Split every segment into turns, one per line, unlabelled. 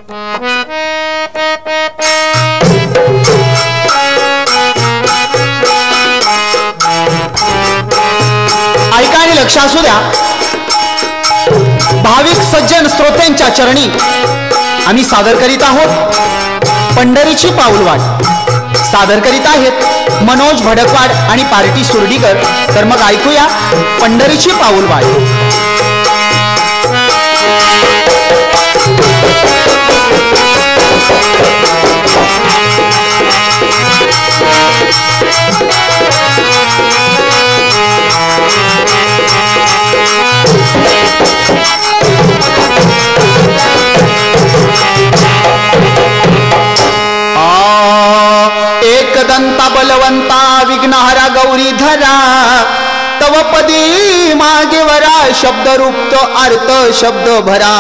ऐका आणि लक्ष असू द्या, भाविक सज्जन श्रोत्यांच्या चरणी आम्ही सादर करीत आहोत पंढरीची पाऊलवाट. सादर करीत आहेत मनोज भडकवाड आणि पार्टी सुर्डीकर. तर मग ऐकूया पंढरीची पाऊलवाट. एकदंता बलवंता विघ्नहरा गौरीधरा तव पदी मागेवरा शब्दरूप तो अर्थ शब्द भरा.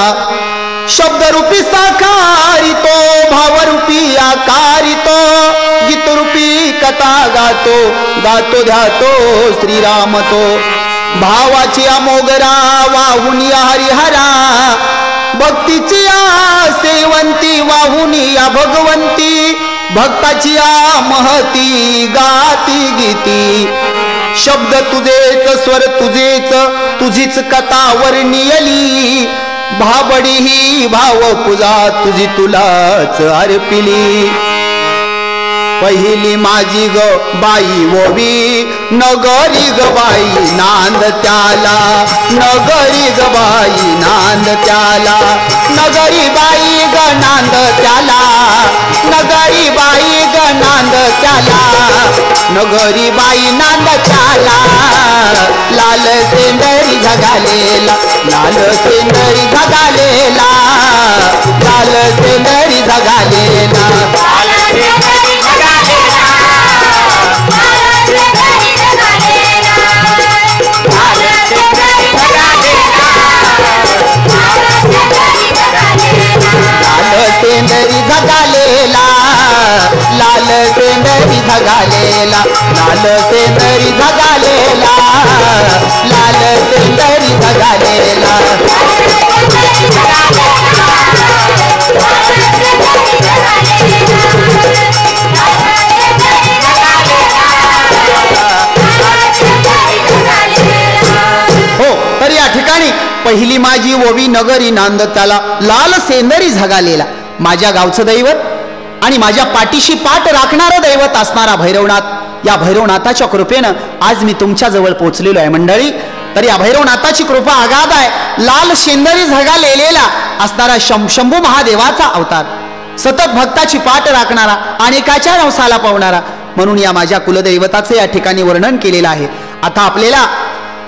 शब्दरूपी साकारितो भावरूपी आकारितो गीतरूपी कथा गातो गातो ध्यातो श्रीराम तो. भावाची अमोगरा वाहुन हरिहरा भक्तीची सेवंती वाहुन भगवंती भक्ताची महती गाती गीती. शब्द तुझेच स्वर तुझेच तुझीच कथा वर्णियली भाबडी ही भाव पूजा तुझी तुलाच अर्पिली. पहिली माझी ग बाई ओवी नगरी ग बाई नांद त्याला. नगरी ग बाई नांद त्याला. नगरी बाई ग नांद त्याला. नगरी बाई ग नांद त्याला. नगरी बाई नांद त्याला. लाल सेंदरी झगालेला लाल सेंदरी झगालेला लाल सेंदरी झगालेला. सेंदरी झगालेला लाल सेंदरी झगालेला लाल सेंदरी झगालेला लाल सेंदरी झगालेला. हो, तर या ठिकाणी पहिली माझी ओवी नगरी नांद त्याला लाल सेंदरी झगालेला. माझ्या गावचं दैवत आणि माझ्या पाठीशी पाठ राखणारं दैवत असणारा भैरवनाथ, या भैरवनाथाच्या कृपेनं आज मी तुमच्या जवळ पोहोचलेलो आहे मंडळी. तर या भैरवनाथाची कृपा अगाध आहे. लाल सेंदरी झगालेला असणारा शंभू महादेवाचा अवतार, सतत भक्ताची पाठ राखणारा, अनेकाच्या नवसाला पावणारा, म्हणून या माझ्या कुलदैवताचे या ठिकाणी वर्णन केलेलं आहे. आता आपल्याला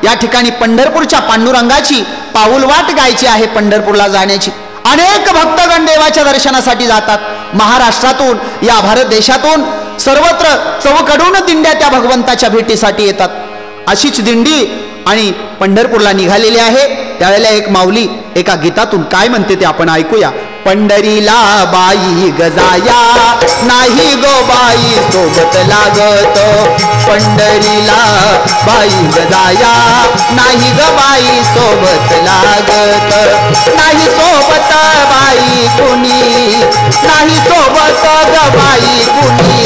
या ठिकाणी पंढरपूरच्या पांडुरंगाची पाऊलवाट गायची आहे. पंढरपूरला जाण्याची अनेक भक्तगण देवाच्या दर्शनासाठी जातात. महाराष्ट्रातून या भारत देशातून सर्वत्र चौकडून दिंड्या त्या भगवंताच्या भेटीसाठी येतात. अशीच दिंडी आणि पंढरपूरला निघालेली आहे. त्यावेळेला एक माऊली एका गीतातून काय म्हणते ते आपण ऐकूया. पंढरीला बाई गजाया नाही गो बाई सोबत लागत. पंढरीला बाई गजाया नाही ग बाई सोबत लागत. नाही सोबत बाई कुणी नाही सोबत ग बाई कुणी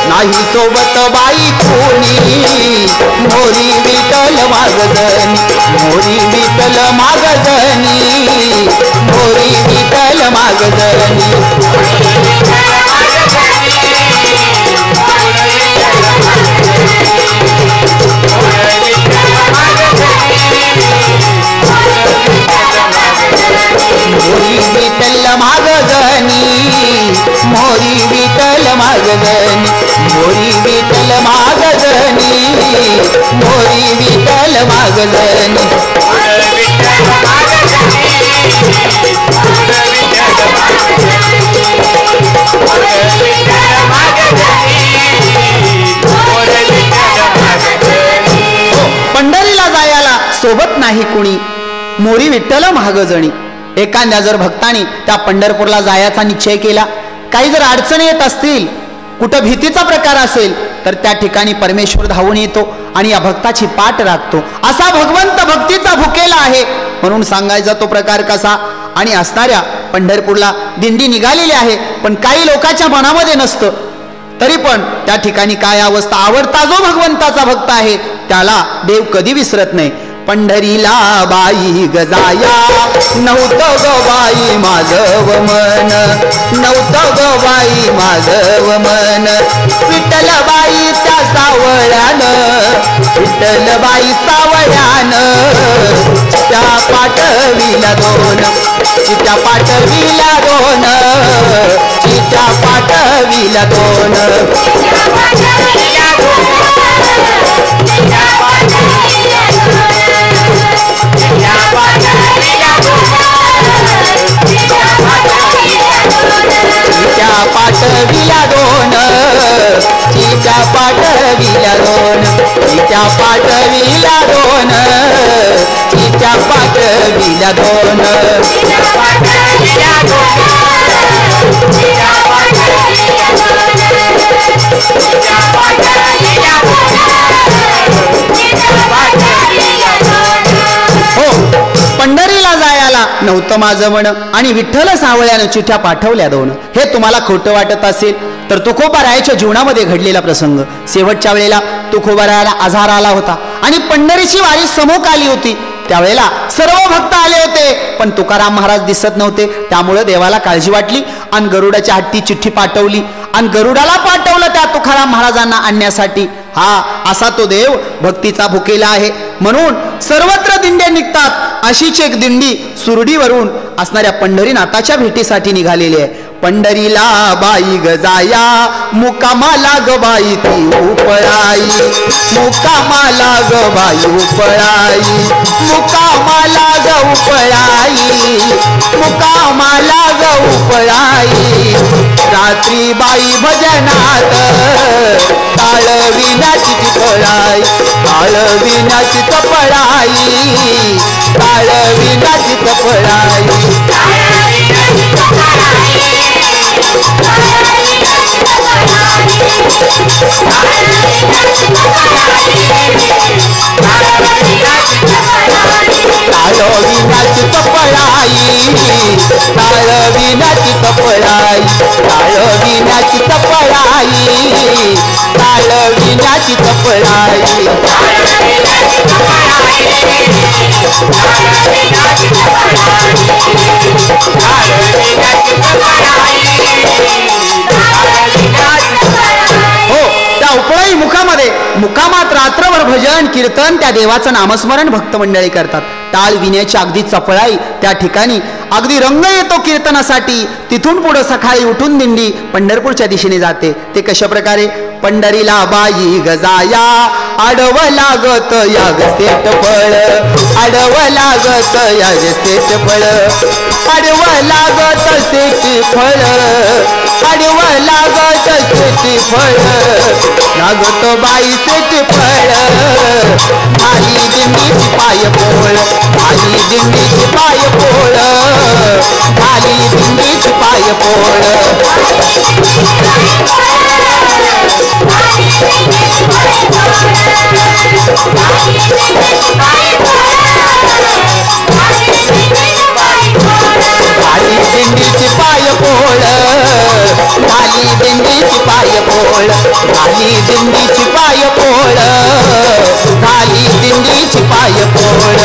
नाही सोबत बाई कुणी. मोरी विठ्ठल मागजनी मोरी विठ्ठल मागजनी मोरी विठ्ठल मागजनी. मोरी विठ्ठल मागजनी मोरी विठ्ठल मागजनी मोरी विठ्ठल मागजनी मोरी विठ्ठल मागजनी. पंढरीला जायला सोबत नाही कुणी मोरी विठ्ठल महागजणी. एखाद्या जर भक्तानी त्या पंढरपूरला जायचा निश्चय केला, काही जर अडचणी येत असतील, कुठं भीतीचा प्रकार असेल, तर त्या ठिकाणी परमेश्वर धावून येतो आणि या भक्ताची पाठ राखतो. असा भगवंत भक्तीचा भुकेला आहे. म्हणून सांगायचा तो प्रकार कसा. आणि असणाऱ्या पंढरपूरला दिंडी निघालेली आहे, पण काही लोकांच्या मनामध्ये नसतं. तरी पण त्या ठिकाणी काय अवस्था, आवडता जो भगवंताचा भक्त आहे त्याला देव कधी विसरत नाही. पंढरीला बाई गजाया नव्हतं ग बाई माझव मन, नव्हतं ग बाई माझव मन. विठ्ठलबाई त्या सावळ्यानं, विठ्ठलबाई सावळ्यानं त्या पाठविला दोन, त्या पाठविला दोन, त्या पाठविला दोन. त्या पाठविला दोन, तिच्या पाठविला दोन, तिच्या पाठविला दोन, तिच्या पाठविला दोन. पंढरीला जायला नव्हतं माझं मन आणि विठ्ठल सावळ्यानं चिठ्ठ्या पाठवल्या दोन. हे तुम्हाला खोटं वाटत असेल तर तुकोबारायाच्या जीवनामध्ये घडलेला प्रसंग. शेवटच्या वेळेला तुकोबारायाला आजार आला होता आणि पंढरीची वारी समोर आली होती. त्यावेळेला सर्व भक्त आले होते, पण तुकाराम महाराज दिसत नव्हते. त्यामुळे देवाला काळजी वाटली आणि गरुडाच्या हत्ती चिठ्ठी पाठवली आणि गरुडाला पाठवलं त्या तुकाराम महाराजांना आणण्यासाठी. हा असा तो देव भक्तीचा भुकेला आहे. म्हणून सर्वत्र दिंड्या निघतात. अशीच एक दिंडी सुरडीवरून असणाऱ्या पंढरीनाथाच्या भेटीसाठी निघालेली आहे. पंढरीला बाई गजाया मुकामाला ग बाई ती उपळाई, मुकामाला ग बाई उपळाई, मुकामाला ग उपळाई, मुकामाला ग उपळाई. रात्री बाई भजनात ताळविण्याची तपळाई, ताळविण्याची तपळाई, ताळविण्याची तपळाई. ताळविण्याची तपळाई, ताळविण्याची तपळाई, ताळविण्याची तपळाई, ताळविण्याची तपळाई. हो, त्या उपळाई मुखामध्ये मुकामात रात्रभर भजन कीर्तन त्या देवाचं नामस्मरण भक्त मंडळी करतात. टाळ विण्याची अगदी चपळाई त्या ठिकाणी अगदी रंग येतो कीर्तनासाठी. तिथून पुढे सकाळी उठून दिंडी पंढरपूरच्या दिशेने जाते. ते कशा प्रकारे, पंढरीला बाई गजाया आडव लागत याग सेट फळ, आडव लागत याग सेट फळ, आडव लागत सेट फळ, आडव लागत सेट फळ, लागत बाई सेट फळ. झाली दिंडीची पाय पोळ, झाली दिंडीची पाय पोळ, झाली दिंडीची पाय पोळ. झाली दिंडीची पाय पोळ, झाली दिंडीची पाय पोळ, झाली दिंडीची पाय पोळ, झाली दिंडीची पाय पोळ.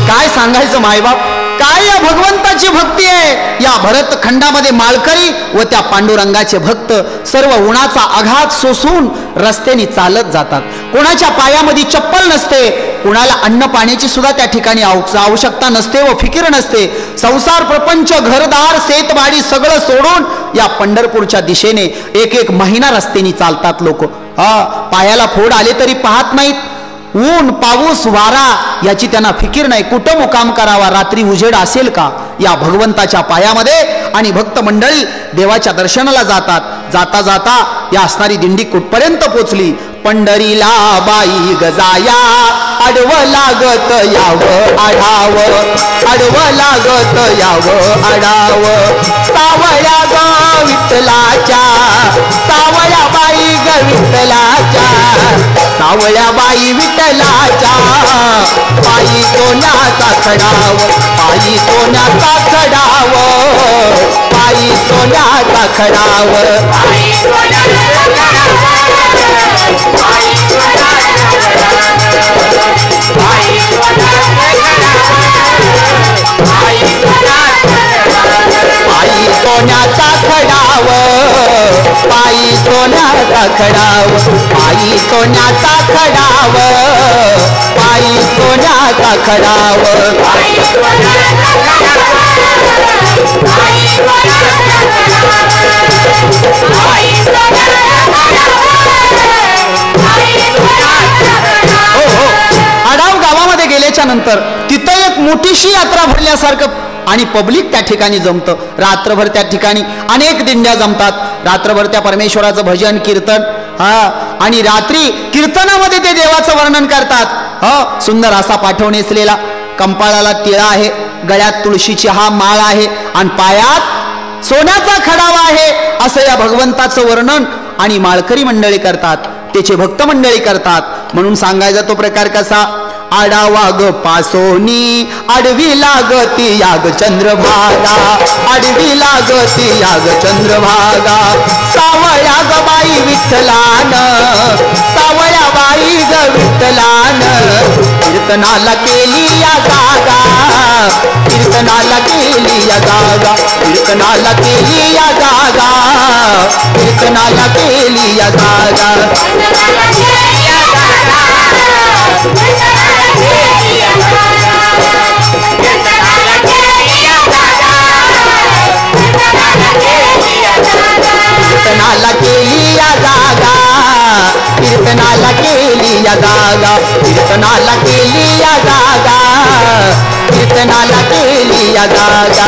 काय सांगायचं मायबाप, काय या भगवंताची भक्ती आहे. या भरत खंडामध्ये माळकरी व त्या पांडुरंगाचे भक्त सर्व उन्हाचा आघात सोसून रस्त्याने चालत जातात. कोणाच्या पायामध्ये चप्पल नसते, कोणाला अन्न पाण्याची सुद्धा त्या ठिकाणी आवश्यकता नसते व फिकीर नसते. संसार प्रपंच घरदार शेतबाडी सगळं सोडून या पंढरपूरच्या दिशेने एक एक महिना रस्त्याने चालतात लोक. पायाला फोड आले तरी पाहत नाहीत. ऊन पाऊस वारा याची त्यांना फिकीर नाही. कुठं मुकाम करावा, रात्री उजेड असेल का, या भगवंताच्या पायामध्ये. आणि भक्त मंडळी देवाच्या दर्शनाला जातात. जाता जाता या असणारी दिंडी कुठपर्यंत पोचली, पंढरीला बाई गजाया आडवं लागत यावं आढावं, आडवं लागत यावं आढावं. सावळ्या ग विठ्ठलाच्या, सावळ्या बाई ग विठ्ठलाच्या, सावळ्या बाई विठ्ठलाच्या. पायी सोन्याचा खडावं, पायी सोन्याचा खडावं, पायी सोन्याचा खडावं. पायी सोन्याचा खडावं, पायी सोन्याचा खडावं, पायी सोन्याचा खडावं, पायी सोन्याचा खडावं. आडाव गावामध्ये गेल्याच्या नंतर तिथं एक मोठीशी यात्रा भरल्यासारखं आणि पब्लिक त्या ठिकाणी जमतं. रात्रभर त्या ठिकाणी अनेक दिंड्या जमतात. रात्रभर त्या परमेश्वराचं भजन कीर्तन, आणि रात्री कीर्तनामध्ये ते देवाचं वर्णन करतात. सुंदर असा पाठव नेसलेला, कंपाळाला तिळा आहे, गळ्यात तुळशीची हा माळ आहे आणि पायात सोन्याचा खडावा आहे, असं या भगवंताचं वर्णन आणि माळकरी मंडळी करतात, त्याचे भक्त मंडळी करतात. म्हणून सांगायचा तो प्रकार कसा, आडावा ग पासोनी आडवी लागती याग चंद्रभागा, आडवी लागती याग चंद्रभागा. सावळ्या ग बाई विठ्ठलान, सावळ्या बाई ग विठ्ठलान. कीर्तनाला केली या जागा, कीर्तनाला केली या जागा, कीर्तनाला केली या जागा, कीर्तनाला केली या जागा. कीर्तनाला केली या जागा, कीर्तनाला केली या जागा, कीर्तनाला केली या जागा, कीर्तनाला केली या जागा.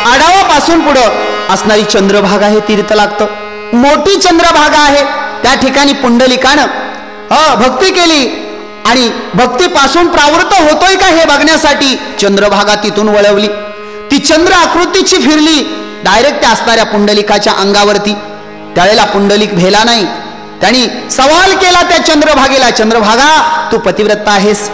आडावापासून पुढं असणारी चंद्रभागा हे तीर्थ लागतं. मोठी चंद्रभागा आहे, त्या ठिकाणी पुंडलिकानं भक्ती केली आणि भक्तीपासून प्रावृत्त होतोय का हे बघण्यासाठी चंद्रभागा तिथून वळवली. ती चंद्र आकृतीची फिरली डायरेक्ट त्या असणाऱ्या पुंडलिकाच्या अंगावरती. त्यावेळेला पुंडलिक भेला नाही, त्यांनी सवाल केला त्या चंद्रभागेला, चंद्रभागा तू पतिव्रता आहेस,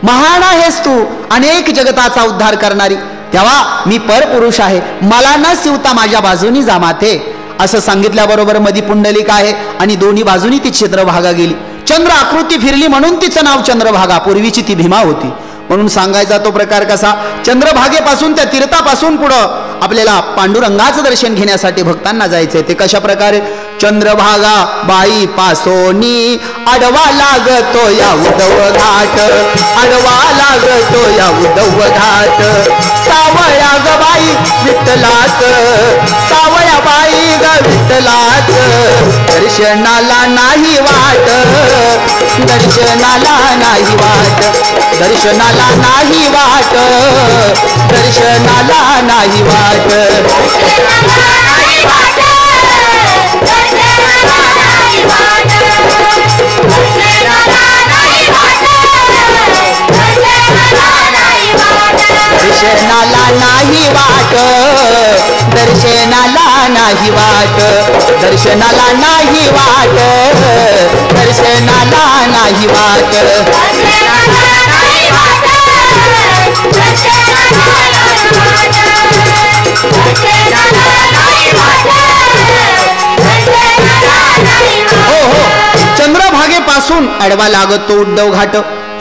महान आहेस तू, अनेक जगताचा उद्धार करणारी, तेव्हा मी परपुरुष आहे, मला न शिवता माझ्या बाजूनी जा माते, असं सांगितल्याबरोबर मधी पुंडलिक आहे आणि दोन्ही बाजूनी ती चंद्रभागा गेली. चंद्र आकृती फिरली म्हणून तिचं नाव चंद्रभागा, पूर्वीची ती भीमा होती. म्हणून सांगायचा तो प्रकार कसा, चंद्रभागेपासून त्या तीर्थापासून पुढं आपल्याला पांडुरंगाचं दर्शन घेण्यासाठी भक्तांना जायचंय. ते कशा प्रकारे, चंद्रभागा बाई पासोनी आडवा लागतो या उद्धव घाट, आडवा लागतो या उद्धव घाट. सावळ्या ग बाई विठ्ठलाच, सावळ्या बाई ग विठ्ठलाच. दर्शनाला नाही वाट, दर्शनाला नाही वाट, दर्शनाला नाही वाट, दर्शनाला नाही वाट. दर्शनाला नाही वाट, दर्शनाला नाही वाट, दर्शनाला नाही वाट, दर्शनाला नाही वाट. हो हो, चंद्रभागेपासून आडवा लागतो उद्धव घाट,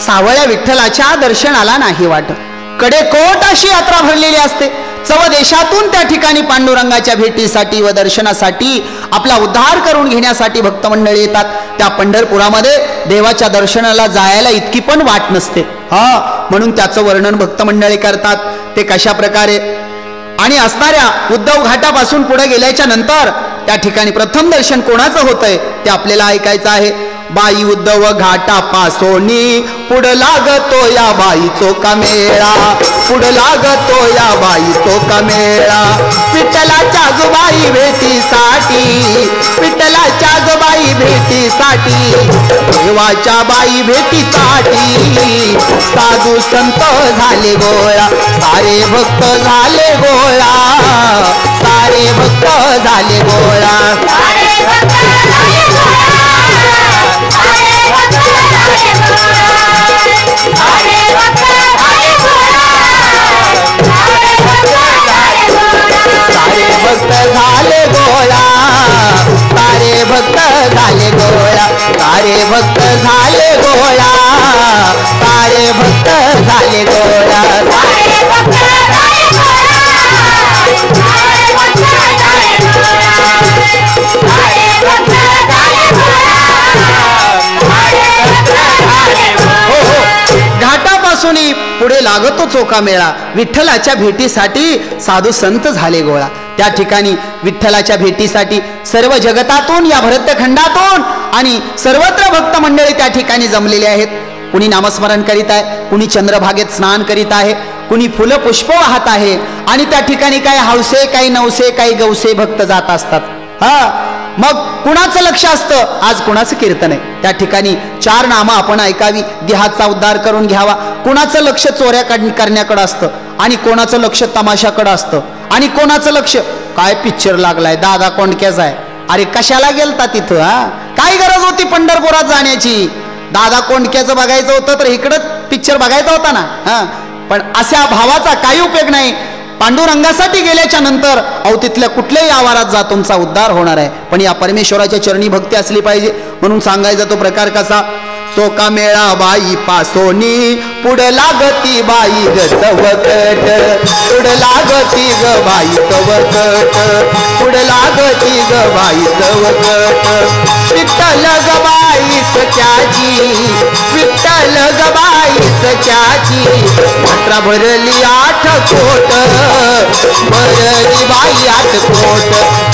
सावळ्या विठ्ठलाच्या दर्शनाला नाही वाट. कडेकोट अशी यात्रा भरलेली असते. चव देशातून त्या ठिकाणी पांडुरंगाच्या भेटीसाठी व दर्शनासाठी, आपला उद्धार करून घेण्यासाठी भक्त मंडळी येतात. त्या पंढरपुरामध्ये देवाच्या दर्शनाला जायला इतकी पण वाट नसते. म्हणून त्याचं वर्णन भक्त मंडळी करतात. ते कशा प्रकारे, आणि असणाऱ्या उद्धव घाटापासून पुढे गेल्याच्या नंतर त्या ठिकाणी प्रथम दर्शन कोणाचं होतंय ते आपल्याला ऐकायचं आहे. बाई उद्धव घाटा पासोनी पुढ लागतो या बाई चोका मेळा, पुढ लागतो या बाई चोका मेळा. विठ्ठलाच्या गबाई भेटीसाठी, विठ्ठलाच्या गबाई भेटीसाठी, देवाच्या बाई भेटीसाठी साधू संत झाले गोळा, सारे भक्त झाले गोळा, सारे भक्त झाले गोळा. सारे भक्त झाले गोळा, सारे भक्त झाले गोळा, सारे भक्त झाले गोळा, सारे भक्त झाले गोळा. घाटापासून पुढे लागतो चोका मेळा, विठ्ठलाच्या भेटीसाठी साधू संत झाले गोळा. त्या ठिकाणी विठ्ठलाच्या भेटीसाठी सर्व जगतातून, या भरतखंडातून आणि सर्वत्र भक्त मंडळी त्या ठिकाणी जमलेले आहेत. कुणी नामस्मरण करीत आहे, कुणी चंद्रभागेत स्नान करीत आहे, कुणी फुलं पुष्प वाहत आहे आणि त्या ठिकाणी काही हौसे, काही नवसे, काही गवसे भक्त जात असतात. मग कुणाचं लक्ष असतं, आज कुणाचं कीर्तन आहे, त्या ठिकाणी 4 नामं आपण ऐकावी, देहाचा उद्धार करून घ्यावा. कुणाचं लक्ष चोऱ्या करण्याकडे असतं आणि कोणाचं लक्ष तमाशाकडे असतं आणि कोणाचं लक्ष काय पिक्चर लागलाय, दादा कोंडक्याचा आहे. अरे कशाला गेलता तिथं? काय गरज होती पंढरपुरात जाण्याची? दादा कोंडक्याचं बघायचं होतं तर इकडं पिक्चर बघायचा होता ना. पण अशा भावाचा काही उपयोग नाही. पांडुरंगासाठी गेल्याच्या नंतर तिथल्या कुठल्याही आवारात जा, तुमचा उद्धार होणार आहे. पण या परमेश्वराच्या चरणी भक्ती असली पाहिजे. म्हणून सांगायचा तो प्रकार कसा, चोका मेळा बाई पासोनी पुढ लागती बाई ग चवकट, पुढ लागती ग बाई चवकट, पुढ लागती ग बाई चवकट. विठ्ठल ग बाई सख्याची, विठ्ठल ग बाई सख्याची, यात्रा भरली 8 कोट, भरली बाई 8 कोट,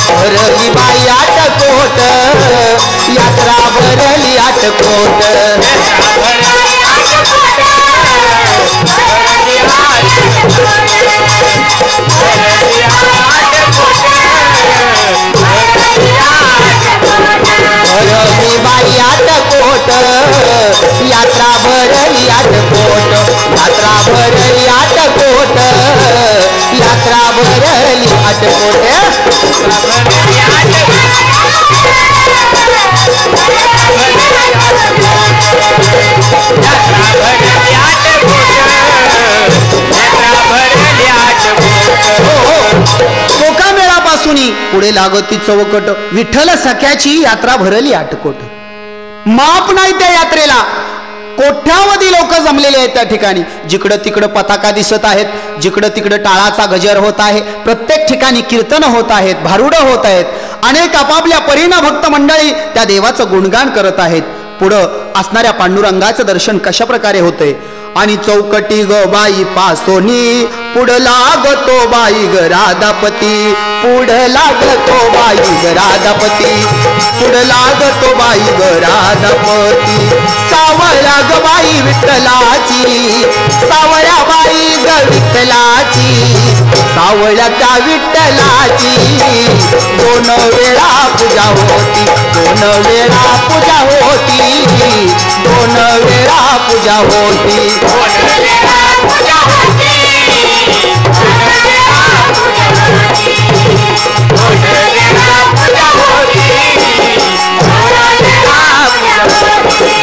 भरली बाई 8 कोट, यात्रा भरली 8 कोट. भरली बाई 8 कोट, यात्रा भरली 8 कोट, यात्रा भरली 8 कोट, यात्रा भरली 8 कोट. चोका मेळापासून पुढे लागती चौकट, विठ्ठल सख्याची यात्रा भरली 8 कोट. माप नाही त्या यात्रेला, कोट्यावधी लोक जमलेले आहेत त्या ठिकाणी. जिकडं तिकडं पताका दिसत आहेत, जिकडं तिकडं टाळाचा गजर होत आहे, प्रत्येक ठिकाणी कीर्तन होत आहेत, भारुडं होत आहेत. अनेक आपापल्या परीनं भक्त मंडळी त्या देवाचं गुणगान करत आहेत. पुढं असणाऱ्या पांडुरंगाचं दर्शन कशा प्रकारे होतंय. आणि चौकटी ग बाई पासोनी पुढ लागतो बाई ग राधापती, पुढ लागतो बाई ग राधापती, पुढ लागतो बाई ग राधापती. सावळ्या ग बाई विठ्ठलाची, सावळ्या बाई ग विठ्ठलाची, सावळ्या त्या विठ्ठलाची 2 वेळा पूजा होती, 2 वेळा पूजा होती, 2 वेळा पूजा होती.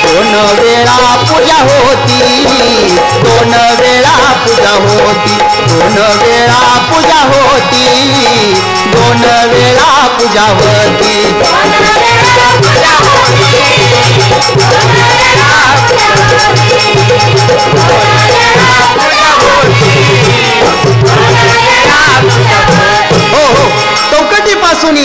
दोन वेळा पूजा होती, 2 वेळा पूजा होती, 2 वेळा पूजा होती, 2 वेळा पूजा होती. चौकटीपासून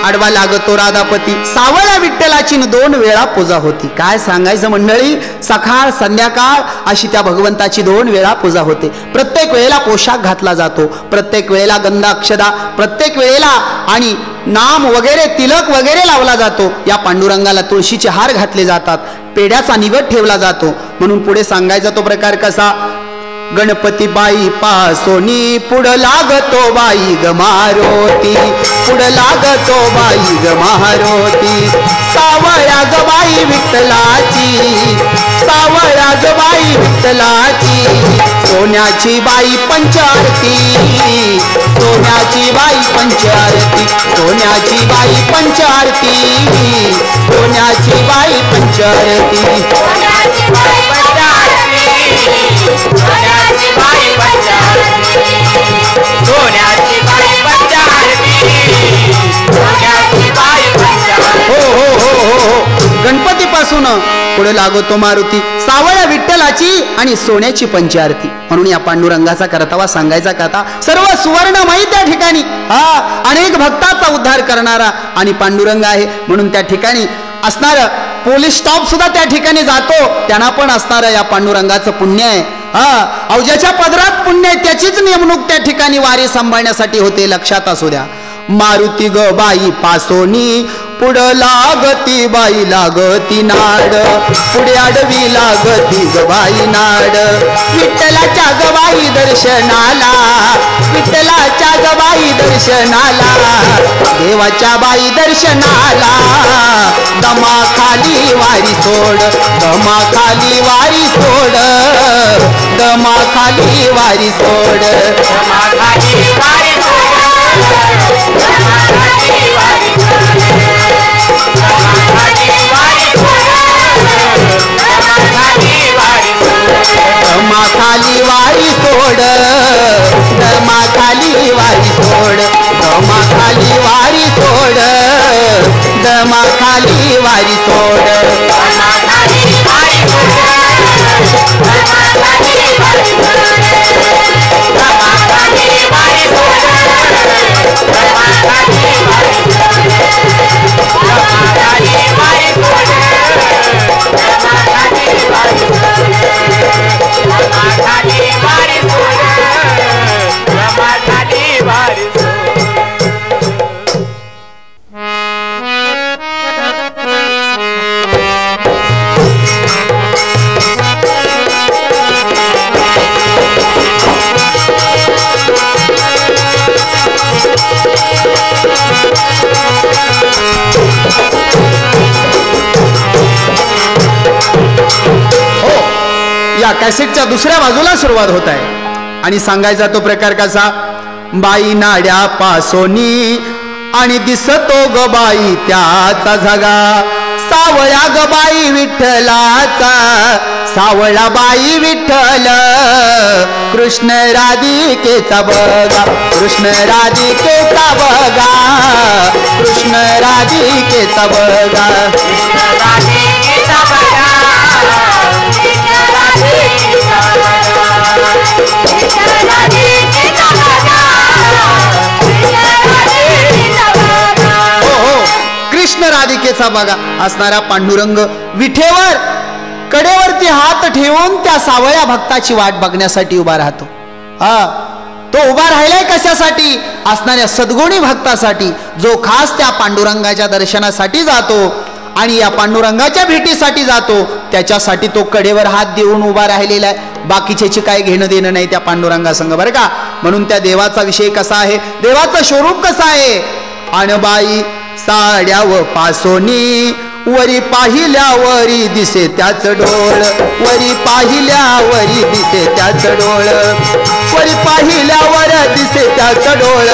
आडवा लागतो राधापती. सावळ्या विठ्ठलाची 2 वेळा पूजा होती. काय सांगायचं मंडळी, सकाळ संध्याकाळ अशी त्या भगवंताची 2 वेळा पूजा होते. प्रत्येक वेळेला पोशाख घातला जातो, प्रत्येक वेळेला गंध अक्षदा, प्रत्येक वेळेला आणि नाम वगैरे तिलक वगैरे लावला जातो. या पांडुरंगाला तुळशीचे हार घातले जातात, पेड्याचा निवेद ठेवला जातो. म्हणून पुढे सांगायचा तो प्रकार कसा, गणपती बाई पासोनी पुढ लागतो बाई ग मारोती, पुढ लागतो बाई ग मारोती. सावळ्या ग बाई विठ्ठलाची, सावळ्या ग बाई विठ्ठलाची. सोन्याची बाई पंचारती, सोन्याची बाई पंचारती, सोन्याची बाई पंचारती, सोन्याची बाई पंचारती. गणपतीपासून पुढे लागतो मारुती, सावळ्या विठ्ठलाची आणि सोन्याची पंचारती. म्हणून या पांडुरंगाचा करतावा सांगायचा कथा सर्व सुवर्णमय त्या ठिकाणी अनेक भक्ताचा उद्धार करणारा आणि पांडुरंग आहे. म्हणून त्या ठिकाणी असणार पोलीस स्टॉप सुद्धा त्या ठिकाणी जातो, त्यांना पण असणारं या पांडुरंगाचं पुण्य आहे. अवजाच्या पदरात पुण्य आहे, त्याचीच नेमणूक त्या ठिकाणी वारी सांभाळण्यासाठी होते. लक्षात असू द्या. मारुती ग बाई पासोनी पुढ लागती बाई लागती नाड, पुढे आडवी लागती ग बाई नाड. विठ्ठलाच्या ग बाई दर्शनाला, विठ्ठलाच्या ग बाई दर्शनाला, देवाच्या बाई दर्शनाला. दमा खाली वारी सोड, दमा खाली वारी सोड, दमा खाली वारी सोड, दमा खाली वारी सोड, दमा खाली वारी सोड, दमा खाली वारी सोड, दमा खाली वारी सोड, दमा खाली वारी सोड, दमा खाली वारी सोड, दमा खाली वारी सोड, दमा खाली वारी सोड, दमा खाली वारी सोड, दमा खाली वारी सोड, दमा खाली वारी सोड, दमा खाली वारी सोड, दमा खाली वारी सोड, दमा खाली वारी सोड, दमा खाली वारी सोड. या कॅसेटच्या दुसऱ्या बाजूला सुरुवात होत आहे आणि सांगायचा तो प्रकार कसा, बाई नाड्या पासोनी आणि दिसतो ग बाई त्याचा झगा. सावळ्या ग बाई विठ्ठलाचा, सावळा बाई विठ्ठल. कृष्ण राधिकेचा बघा, कृष्ण राधिकेचा बघा, कृष्ण राधिकेचा बघा, कृष्ण राधिकेचा बघा, कृष्ण राधिकेचा बघा. असणारा पांडुरंग विठेवर कडेवरती हात ठेवून त्या सावळ्या भक्ताची वाट बघण्यासाठी उभा राहतो. तो उभा राहिलाय कशासाठी? असणाऱ्या सद्गुणी भक्तासाठी, जो खास त्या पांडुरंगाच्या दर्शनासाठी जातो आणि या पांडुरंगाच्या भेटीसाठी जातो. त्याच्यासाठी तो कडेवर हात देऊन उभा राहिलेला आहे. बाकीच्याची काय घेणं देणं नाही त्या पांडुरंगासंग, बरं का. म्हणून त्या देवाचा विषय कसा आहे, देवाचं स्वरूप कसं आहे. आणबाई साड्या व पासोनी, वरी पाहिल्यावरी दिसे त्याच डोळ, वरी पाहिल्यावरी दिसे त्याच डोळ, वरी पाहिल्यावर दिसे त्याच डोळ,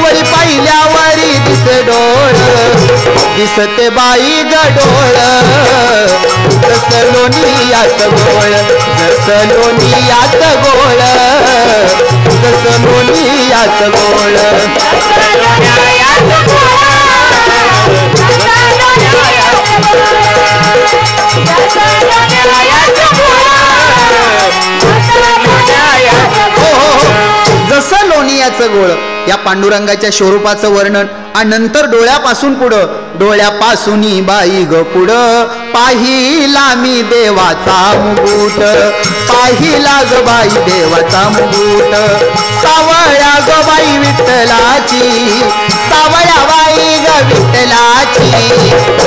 वरी पाहिल्यावरी दिसे डोळ. दिसते बाई गडोळ, जस लोणियाच गोळ, जस लोणियाच गोळ, जस लोणियाच गोळ. जसं लोणियाचं डोळ्याचं गोळ या पांडुरंगाच्या स्वरूपाचं वर्णन आणि नंतर डोळ्यापासून पुढं डोळ्यापासून बाई ग पुढं पाहिला मी देवाचा मुकुट पाहिला ग बाई देवाचा मुकुट सावळ्या ग बाई विठ्ठलाची सावळ्या बाई ग विठ्ठलाची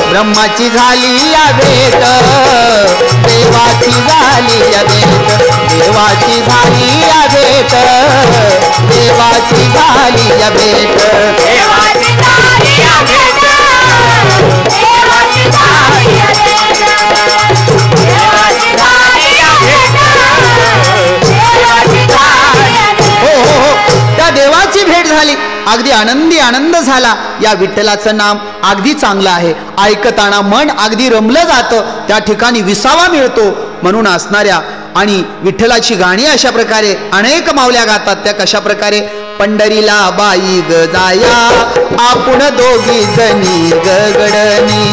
ब्रह्माची झाली या भेट देवाची झाली या भेट देवाची झाली या भेट देवाची झाली या भेट
देवाची झाली या भेट देवाची झाली या भेट देवाची झाली या भेट देवाची झाली या भेट
हो त्या देवाची भेट झाली अगदी आनंदी आनंद झाला या विठ्ठलाचं नाम अगदी चांगलं आहे ऐकताना मन अगदी रमलं जातं त्या ठिकाणी विसावा मिळतो म्हणून असणाऱ्या आणि विठ्ठलाची गाणी अशा प्रकारे अनेक माऊल्या गातात त्या कशा प्रकारे पंढरीला बाई ग जाया आपण दोघी जणी गडणी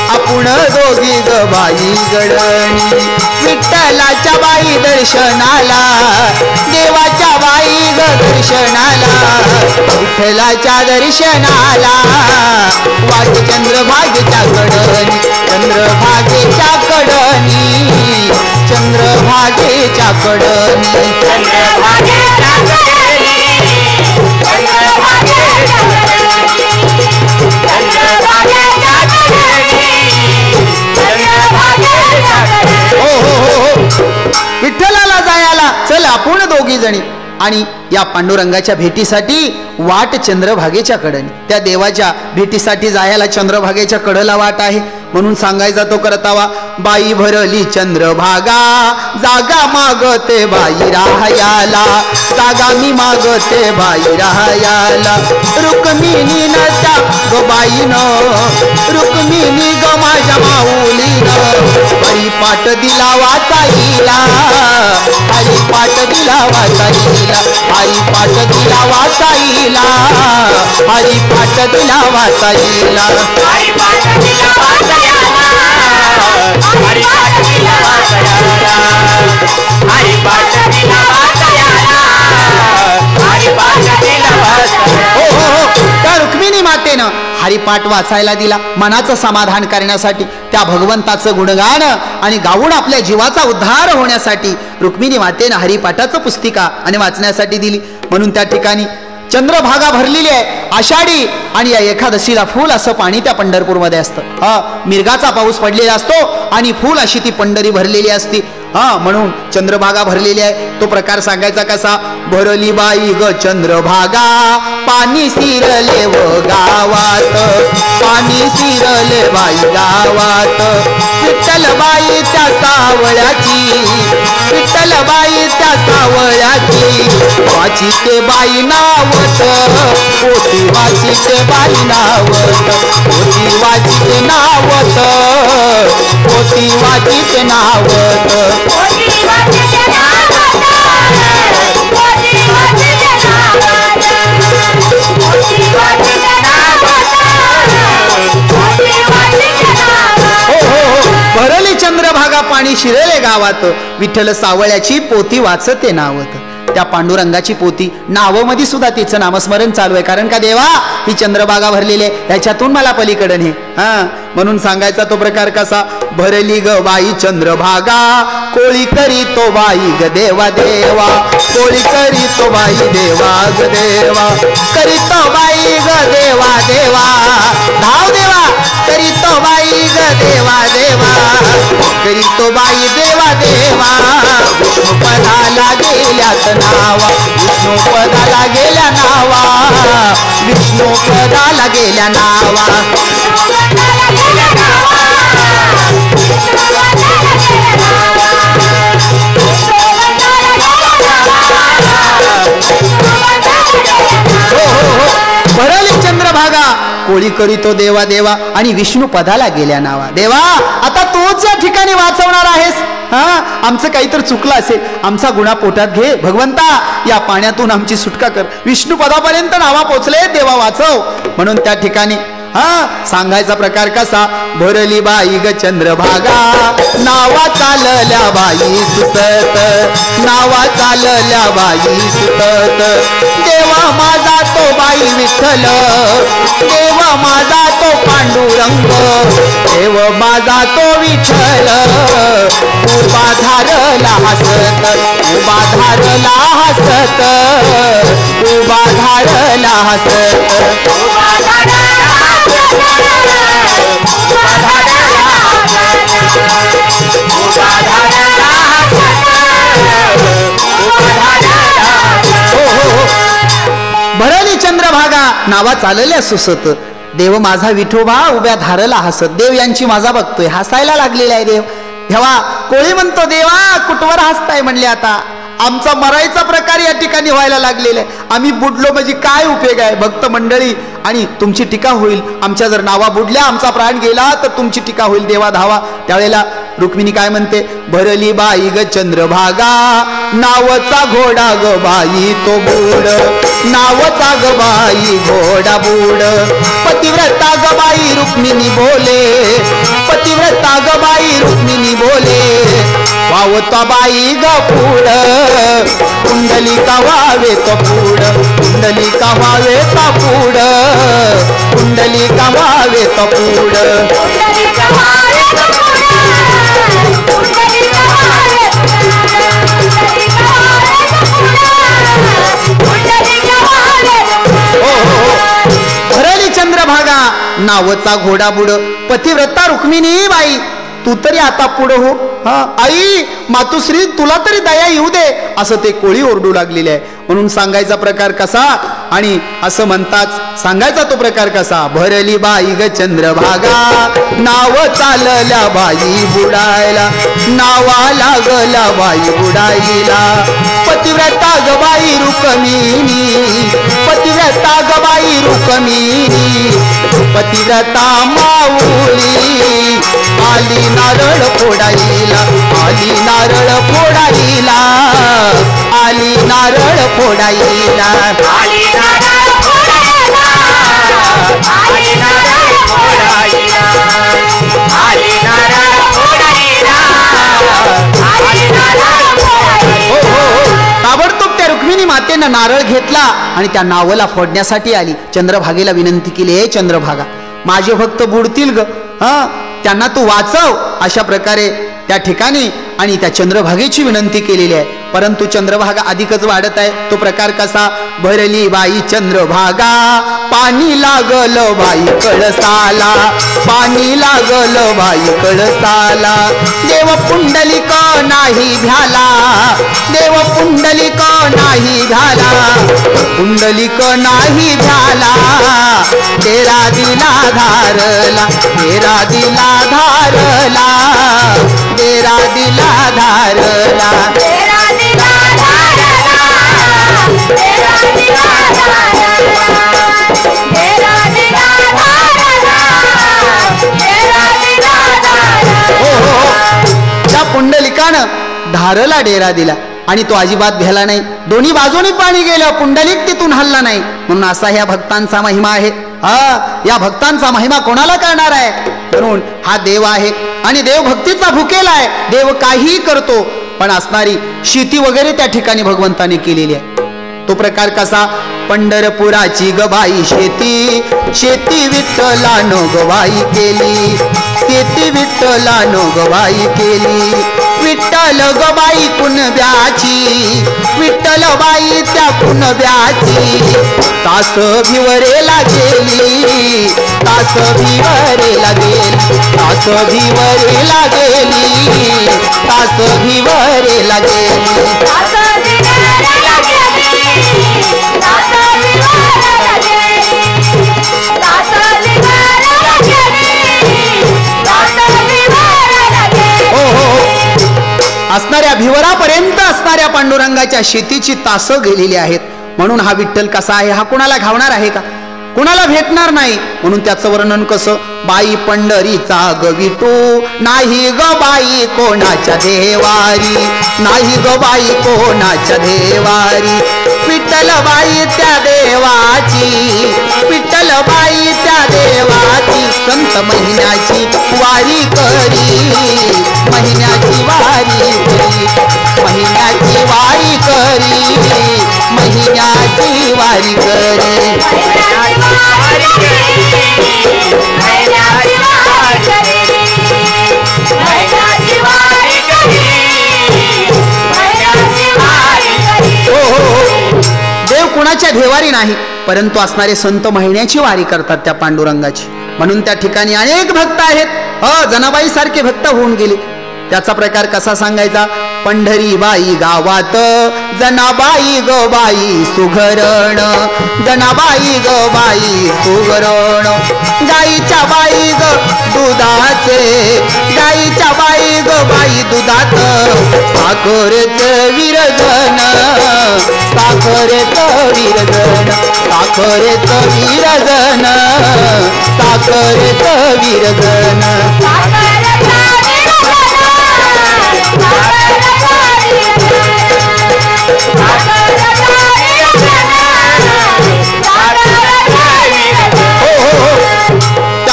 आपण दोघी ग बाई गडणी विठ्ठलाच्या बाई दर्शनाला देवाच्या बाई ग दर्शनाला विठ्ठलाच्या दर्शनाला वाट चंद्रभागेच्या कडणी चंद्रभागेच्या कडणी चंद्रभागेच्या कडणी
चंद्रभागेच्या कडणी चंद्रभागेच्या कडणी चंद्रभागेच्या कडणी चंद्रभागेच्या कडणी
हो विठ्ठलाला जायला चल आपण दोघी जणी आणि या पांडुरंगाच्या भेटीसाठी वाट चंद्रभागेच्या कडणी त्या देवाच्या भेटीसाठी जायला चंद्रभागेच्या कडला वाट आहे म्हणून सांगायचा तो करतावा बाई भरली चंद्रभागा जागा मागते बाई राहायला जागा मी मागते बाई राहायला रुक्मिणी न त्या ग बाईन रुक्मिणी ग माझ्या माऊलीन हरिपाठ दिला वाचाईला हरिपाठ दिला वाचाईला हरिपाठ दिला वाचाईला हरिपाठ दिला वाचाईला
हरिपाठ दिला वाचायला हरिपाठ दिला वाचायला हरिपाठ दिला वाचायला हरिपाठ दिला वाचायला
हो त्या रुक्मिणी मातेनं हरिपाठ वाचायला दिला मनाचं समाधान करण्यासाठी त्या भगवंताचं गुणगान आणि गाऊन आपल्या जीवाचा उद्धार होण्यासाठी रुक्मिणी मातेनं हरिपाठाचं पुस्तिका आणि वाचण्यासाठी दिली म्हणून त्या ठिकाणी चंद्रभागा भरलेली आहे आषाढी आणि या एकादशीला फुल असं पाणी त्या पंढरपूरमध्ये असतं मिरगाचा पाऊस पडलेला असतो आणि फुल अशी ती पंढरी भरलेली असती म्हणून चंद्रभागा भरलेली आहे तो प्रकार सांगायचा कसा भरली बाई ग चंद्रभागा पाणी सिरले व गावात पाणी सिरले बाई गावात विठ्ठलबाई त्या सावळ्याची विठ्ठलबाई त्या सावळ्याची वाची ते बाई नावत पोटी वाची ते बाई नावत पोटी वाची ते नावत पोटी वाची ते नावत
पोटी वाचिते नावत पोटी वाचिते नावत पोटी वाचिते नावत पोटी वाचिते नावत
हो भरली चंद्रभागा पाणी शिरले गावात विठ्ठल सावळ्याची पोती वाचते नावत त्या पांडुरंगाची पोती नावमध्ये सुद्धा तिचं नामस्मरण चालू आहे कारण का देवा ही चंद्रभागा भरलेली आहे ह्याच्यातून मला पलीकडे हे म्हणून सांगायचा तो प्रकार कसा भरली ग बाई चंद्रभागा कोळी करी तो बाई ग देवा देवा कोळी करी तो बाई देवा ग देवा करी तो बाई ग देवा देवा धाव देवा करी तो बाई ग देवा देवा करी तो बाई देवा देवा विष्णू पदाला गेल्यात नावा विष्णू पदाला गेल्या नावा विष्णू पदाला गेल्या नावा भरली चंद्रभागा कोळी करीतो देवा देवा आणि विष्णू पदाला गेल्या नावा देवा आता तोच या ठिकाणी वाचवणार आहेस आमचं काहीतरी चुकलं असेल आमचा गुन्हा पोटात घे भगवंता या पाण्यातून आमची सुटका कर विष्णू पदापर्यंत नावा पोचले देवा वाचव म्हणून त्या ठिकाणी हा सांगायचा प्रकार कसा, भरली बाई ग चंद्रभागा, नावा चालल्या बाई सुतत, नावा चालल्या बाई सुतत, देवा माझा तो बाई विठ्ठल, देव माझा तो पांडुरंग, देव माझा तो विठ्ठल, उभा धारला हसत, उभा धारला हसत, उभा धारला हसत, भरली चंद्रभागा, नावा चालल्या सुसत, देव माझा विठोबा उभ्या धारला हसत. देव यांची माझा बघतोय, हसायला लागलेला आहे देव. तेव्हा कोळी म्हणतो, देवा कुठवर हसताय म्हणले, आता आमचा मरायचा प्रकार या ठिकाणी व्हायला लागलेला आहे, आम्ही बुडलो म्हणजे काय उपयोग आहे भक्त मंडळी, आणि तुमची टीका होईल, आमच्या जर नावा बुडल्या आमचा प्राण गेला तर तुमची टीका होईल, देवा धावा. त्यावेळेला रुक्मिणी काय म्हणते, भरली बाई ग चंद्रभागा, नावचा घोडा ग बाई तो बुड, नावचा ग बाई घोडा बुड, पतिव्रता ग बाई रुक्मिणी बोले, पतिव्रता ग बाई रुक्मिणी बोले, वावता बाई ग पुड, कुंडलिका वावे तो पुड, कुंडलिका वावे तो पुड, कुंडलिका वावे तो पुड, भरली चंद्रभागा, नावचा घोडा बुड, पतिव्रता रुक्मिणी बाई तू तरी आता पुढं हो, हा आई मातुश्री तुला तरी दया येऊ दे, असं ते कोळी ओरडू लागलेले आहे. म्हणून सांगायचा प्रकार कसा, आणि असं म्हणतात सांगायचा तो प्रकार कसा, भरली बाई ग चंद्रभागा, नाव चालल्या बाई बुडायला, नावा लागला बाई बुडायला, पतिव्रता ग बाई रुक्मिणी, पतिव्रता ग बाई रुक्मिणी, पतिव्रता माऊली, आली नारळ फोडायला, आली नारळ फोडायला, आली नारळ फोडायला,
आली नारळ फोडायला, आली नारळ फोडायला, आली नारळ फोडायला, आली नारळ फोडायला.
ताबडतोब त्या रुक्मिणी मातेनं नारळ घेतला आणि त्या नावला फोडण्यासाठी आली. चंद्रभागेला विनंती केली, हे चंद्रभागा माझे भक्त बुडतील ग, हा त्यांना तू वाचव, अशा प्रकारे त्या ठिकाणी आणि त्या चंद्रभागेची विनंती केलेली आहे. परंतु चंद्रभागा अधिकच वाढत आहे. तो प्रकार कसा, भरली बाई चंद्रभागा, पाणी लागल बाई कळसाला, पाणी लागल बाई कळसाला, देव पुंडलिक नाही भ्याला, देव पुंडलिक नाही भ्याला, पुंडलिक नाही भ्याला, तेरा दिला धारला, तेरा दिला धारला, तेरा दिला धारला,
तेरा दिला धारला, तेरा दिला धारला, तेरा दिला धारला, तेरा दिला धारला.
त्या पुंडलिकानं धारला डेरा दिला आणि तो अजिबात भेला नाही. दोन्ही बाजूनी पाणी गेलं, पुंडलिक तिथून हल्ला नाही. म्हणून असा ह्या भक्तांचा महिमा आहे. हा या भक्तांचा महिमा कोणाला करणार आहे, म्हणून हा देव आहे आणि देव भक्तीचा भुकेला आहे. देव काहीही करतो, पण असणारी शेती वगैरे त्या ठिकाणी भगवंताने केलेली आहे. तो प्रकार कसा, पंढरपुराची गबाई शेती, शेती विठ्ठलानो गवाई केली, शेती विठ्ठलानो गवाई केली, विठ्ठल गबाई कुणब्याची, विठ्ठल बाई त्या कुणब्याची, तास भिवरेला गेली, तास भिवरेला गेली, तास भिवरेला गेली, तास भिवरेला गेली, असणाऱ्या भिवरापर्यंत असणाऱ्या पांडुरंगाच्या शेतीची तासं गेलेली आहेत. म्हणून हा विठ्ठल कसा आहे, हा कोणाला घावणार आहे का, कुणाला भेटणार नाही. म्हणून त्याचं वर्णन कसं, बाई पंढरीचा गविटू नाही ग बाई कोणाच्या देवारी, नाही ग बाई कोणाच्या देवारी. विठ्ठल बाई त्या देवाची, विठ्ठल बाई त्या देवाची, संत महिन्याची वारी करी, महिन्याची वारी करी, महिन्याची वारी करी, महिन्याची वारी करी. देव कुणाच्या देवारी नाही, परंतु असणारे संत महिन्याची वारी करतात त्या पांडुरंगाची. म्हणून त्या ठिकाणी अनेक भक्त आहेत. जनाबाई सारखे भक्त होऊन गेले. त्याचा प्रकार कसा सांगायचा, पंढरी बाई गावात जनाबाई ग बाई सुगरण, जनाबाई ग बाई सुगरण. गाईच्या बाई ग दुधाचे, गाईच्या बाई ग बाई दुधात साखरेच विरजन, साखरेच विरजन, साखरेच विरजन, साखरेच विरजन.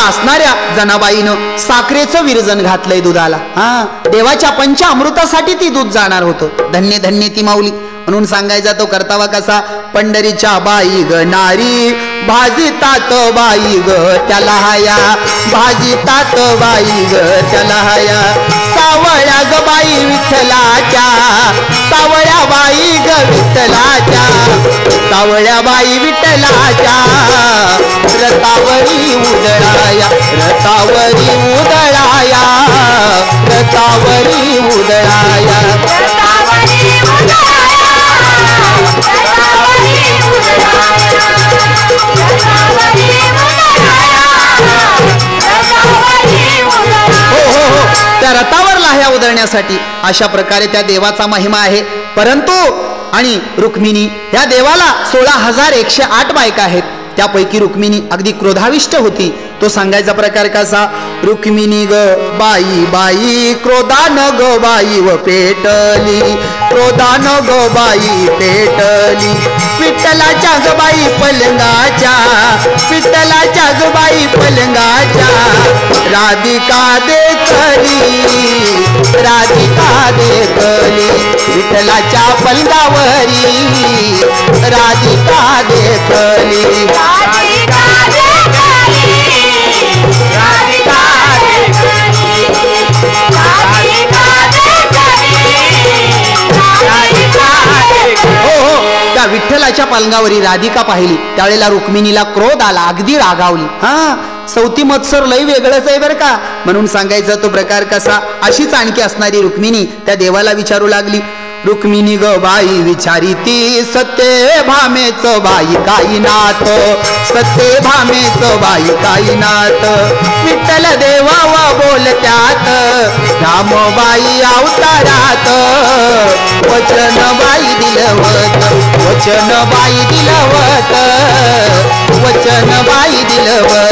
असणाऱ्या जनाबाईनं साखरेचं विरजन घातलंय दुधाला. देवाच्या पंचामृतासाठी ती दूध जाणार होतं. धन्य धन्य ती माऊली. म्हणून सांगायचा तो करतावा कसा, पंढरीच्या बाई ग नारी भाजीतात बाई ग त्याला हाया, भाजीतात बाई ग त्याला हाया. सावळ्या ग बाई विठ्ठलाच्या, सावळ्या बाई ग विठ्ठलाच्या, सावळ्या बाई विठ्ठलाच्या. रतावरी उदळाया, रतावरी उदळाया, रतावरी उदळाया. त्या रथावर लाह्या उधळण्यासाठी अशा प्रकारे त्या देवाचा महिमा आहे. परंतु आणि रुक्मिणी या देवाला 16,108 बायका आहेत. त्यापैकी रुक्मिणी अगदी क्रोधाविष्ट होती. तो सांगायचा प्रकार कसा, रुक्मिणी ग बाई बाई क्रोधान ग बाई व पेटली, क्रोधान ग बाई पेटली. विठ्ठलाच्या ग बाई पलंगाच्या, विठ्ठलाच्या ग बाई पलंगाच्या. राधिका देखली, राधिका देखली, विठ्ठलाच्या पलंगावरी राधिका देखली. त्या विठ्ठलाच्या पलंगावरी राधिका पाहिली. त्यावेळेला रुक्मिणीला क्रोध आला, अगदी रागावली. सौती मत्सर लय वेगळंच आहे बरं का. म्हणून सांगायचा तो प्रकार कसा, अशीच आणखी असणारी रुक्मिणी त्या देवाला विचारू लागली. रुक्मिणी ग बाई विचारी ती, सत्य भामेच बाई काही नात, सत्य भामेच बाई काही नात. विठ्ठल देवा बोलत्यात, रामबाई अवतारात. वचन बाई दिलवत, वचन बाई दिलवत, वचन बाई दिलवत,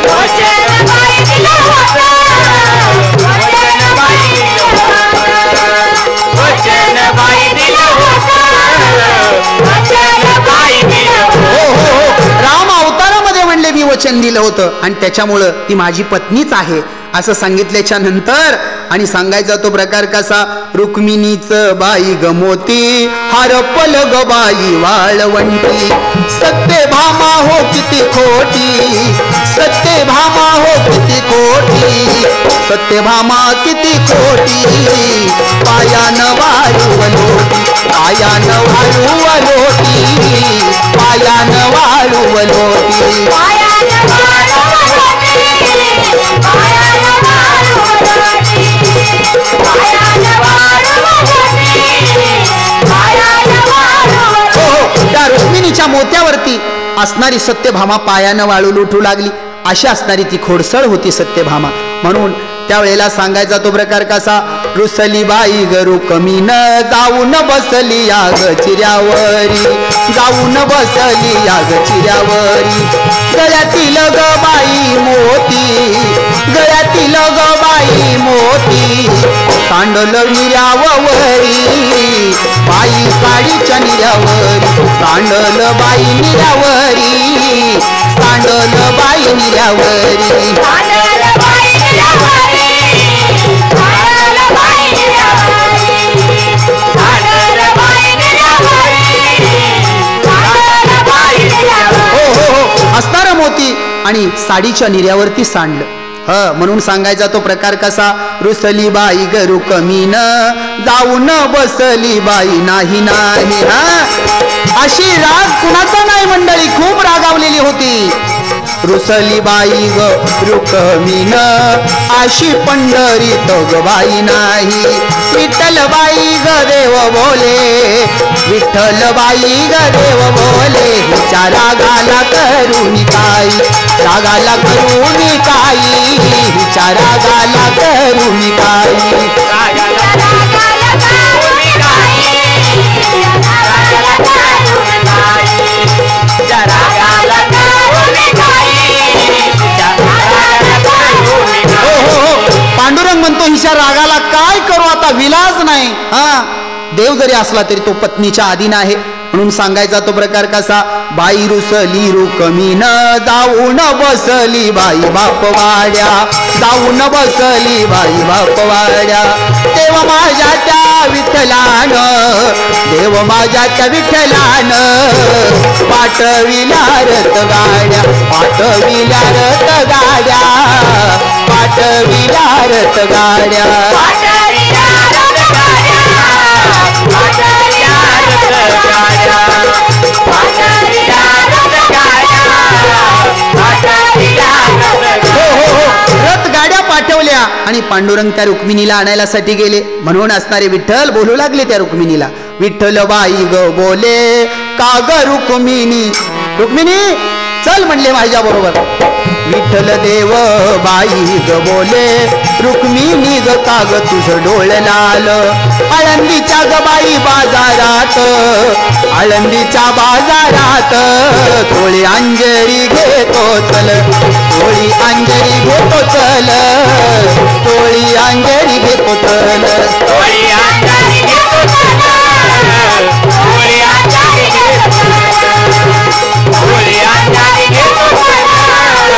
वचन बाई दिलवत, वचन बाई दिलवत, वचन बाई दिलवत, वचन बाई दिलवत. राम अवतारामध्ये म्हणले मी वचन दिलं होतं आणि त्याच्यामुळं ती माझी पत्नीच आहे असं सांगितल्याच्या नंतर आणि सांगायचा तो प्रकार कसा, रुक्मिणीच बाई गमोती हरपल ग बाई वाळवंटी. सत्य भामा हो किती खोटी, सत्य भामा हो किती खोटी, सत्य भामा किती खोटी. पायान वाळू वलोटी, पायान वाळू वलोटी, पायान वाळू वलोटी, पायान वाळू वलोटी, पायान वाळू वलोटी, पायान वाळू वलोटी, पायान वाळू वलोटी. त्या रुक्मिणीच्या मोत्यावरती असणारी सत्यभामा पायानं वाळू लुटू लागली. अशी असणारी ती खोडसळ होती सत्यभामा. म्हणून त्यावेळेला सांगायचा तो प्रकार कसा, रुसली बाई गरू कमीन जाऊन बसली याग चिऱ्यावरी जाऊन बसली याग चिऱ्यावरी गळ्यातील ग बाई मोती गळ्यातील ग बाई मोती सांडल निर्यावरी बाई साडीच्या निर्यावरी सांडल बाई निर्यावरी सांडल बाई निर्यावरी असणार मोती आणि साडीच्या निर्यावरती सांडलं म्हणून सांगायचा तो प्रकार कसा रुसली बाई गरू कमीन जाऊन बसली बाई नाही नाही अशी राग कुणाचा नाही मंडळी खूप रागावलेली होती रुसली बाई ग रुकमीन अशी पंढरीत ग बाई नाही विठ्ठल बाई ग देव बोले विठ्ठल बाई ग देव बोले हिच्या रागाला करून काही रागाला करून काही हिच्या रागाला करून काही पांडुरंग म्हणतो हिच्या रागाला काय करू आता विलाज नाही देव जरी असला तरी तो पत्नीच्या अधीन आहे म्हणून सांगायचा तो प्रकार कसा बाई रुसली रुकमीन जाऊन बसली बाई बापवाड्या जाऊन बसली बाई बापवाड्या देव माझ्या त्या विठ्ठलान देव माझ्या त्या विठ्ठलान पाठविल्या रथ गाड्या पाठविल्या रथ गाड्या पाठविल्या रथ गाड्या रथ गाड्या पाठवल्या आणि पांडुरंग त्या रुक्मिणीला आणायलासाठी गेले म्हणून असणारे विठ्ठल बोलू लागले त्या रुक्मिणीला विठ्ठल बाई ग बोले का ग रुक्मिणी रुक्मिणी चल म्हणले माझ्या बरोबर विठ्ठल देव बाई ग बोले रुक्मिणी ग का ग तुझं डोळ लाल आळंदीच्या ग बाई बाजारात आळंदीच्या बाजारात थोडी अंजरी घेतो चल थोडी अंजरी घेतो चल थोडी अंजरी घेतो चल थोडी अंजरी घेतो चल थोडी अंजरी घेतो चल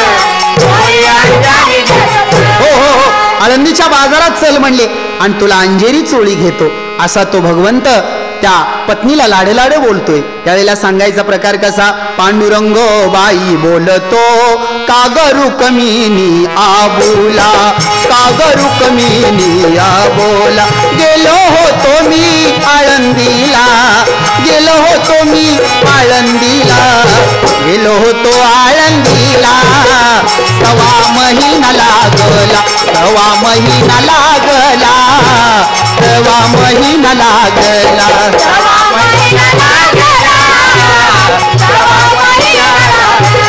थोडी अंजरी घेतो आळंदीच्या बाजारात चल म्हणले आणि तुला अंजेरी चोळी घेतो असा तो भगवंत त्या पत्नीला लाडलाड बोलतोय त्यावेळेला सांगायचा प्रकार कसा पांडुरंग बाई बोलतो काग रुक्मिणी आबोला काग रुक्मिणी आबोला गेलो होतो मी आळंदीला गेलो होतो मी आळंदीला गेलो होतो आळंदीला सवा महिना लागला सवा महिना लागला सवा महिना लागला सवा महिना लागला सवा महिना लागला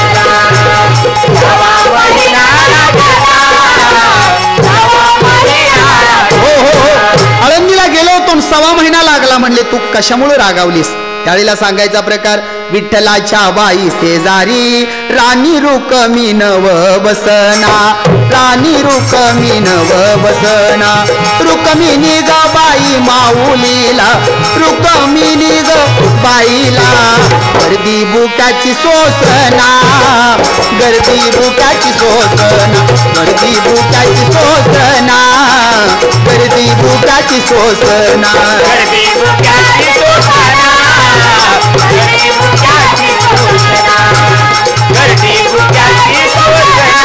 सवा महिना लागला सवा महिना हो आळंदीला गेलो होतो सवा महिना लागला म्हणले तू कशामुळे रागावलीस त्यावेळेला सांगायचा प्रकार विठ्ठलाच्या बाई शेजारी राणी रुक्मिणी व बसना राणी रुक्मिणी व बसना रुक्मिणी ग बाई माऊलीला रुक्मिणी ग बाईला गर्दी बुक्याची सोसना गर्दी बुक्याची सोसना गर्दी बुक्याची सोसना गर्दी बुक्याची सोसना गर्दी बुक्याची सोसना गर्दी बुक्याची सोसना गर्दी बुक्याची सोसना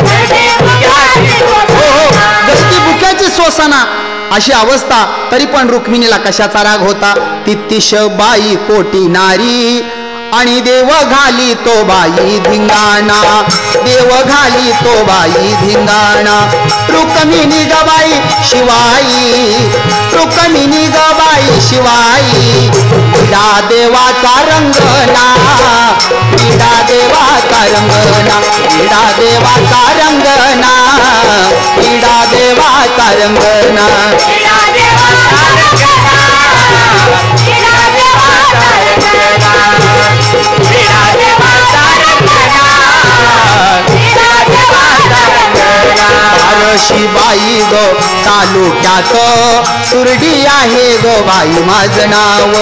गर्दी बुक्याची सोसना गर्दी बुक्याची सोसना अशी अवस्था तरी पण रुक्मिणीला कशाचा राग होता तित्तिश बाई कोटी नारी आणि देव घाली तो बाई धिंगाणा देव घाली तो बाई धिंगाणा रुक्मिणी ग बाई शिवाई रुक्मिणी ग बाई शिवाई पिडा देवाचा रंगना पिडा देवाचा रंगना पिडा देवाचा रंगना पिडा देवाचा रंगना बारशी बाई गो तालुक्यात सुरडी आहे गो बाई माझं नाव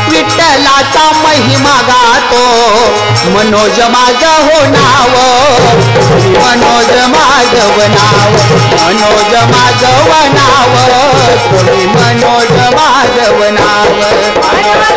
विठ्ठलाचा महिमा गातो मनोज माझं हो नाव मनोज माझं नाव मनोज माझं नाव तुम्ही मनोज माझं नाव